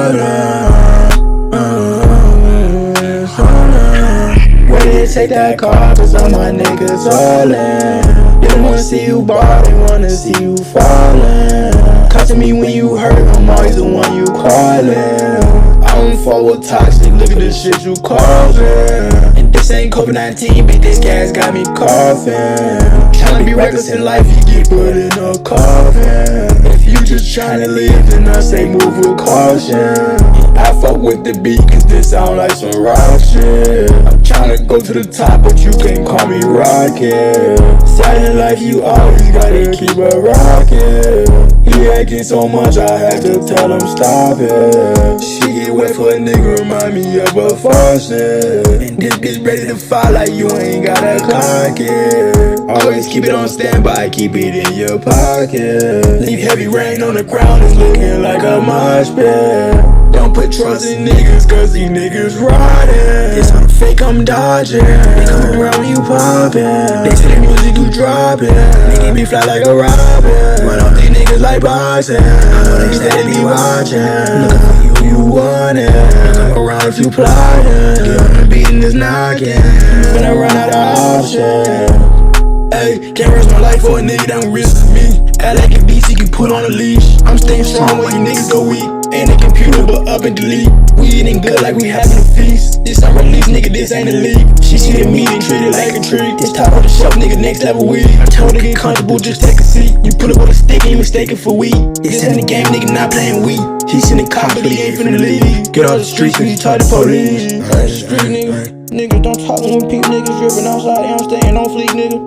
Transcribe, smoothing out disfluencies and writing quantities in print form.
hold on. Where did you take that car? Cause all my niggas all in. They wanna see you ball, they wanna see you fallin'. Come to me when you hurt, I'm always the one you callin'. I don't fall with toxic, look at the shit you causing. And this ain't COVID-19, but this gas got me coughing. Tryna be reckless in life, you get put in a coffin. If you just tryna live, then I say move with caution. I fuck with the beat, cause this sound like some rock shit. I'm tryna go to the top, but you can't call me rocket. Silent life, you always gotta keep it rockin'. He acting so much, I had to tell him stop it. She get wet for a nigga, remind me of a faucet. And this bitch ready to fall like you ain't gotta clock it. Always keep it on standby, keep it in your pocket. Leave heavy rain on the ground, it's looking like a mosh pit. Don't put trust in niggas, cause these niggas riding. It's I'm fake, I'm dodging. They come around when you poppin'. They say the music you droppin'. Nigga be fly like a robin. Run off these niggas like boxing. I know they steady be watching. Looking for you, you want it. Come around if you plotting. Get on the beat and it's knocking. You finna run out of options. Ayy, can't risk my life for a nigga that don't risk me. Act like a beast, you can put on a leash. I'm staying strong when you niggas go weak. Ain't a computer but up and delete. We eating good like we having a feast. This unreleased nigga, this ain't a leak. She see the meat and treat it like a treat. This top of the shelf nigga, next level weed. I told her to get comfortable, just take a seat. You pull up with a stick, ain't mistaken for weed. This ain't the game, nigga, not playing weed. He seen the cop, but he ain't finna leave. Get off the streets when you talk to police. I ain't the street nigga. Niggas don't talk to them peep niggas dripping outside, I'm staying on fleek nigga.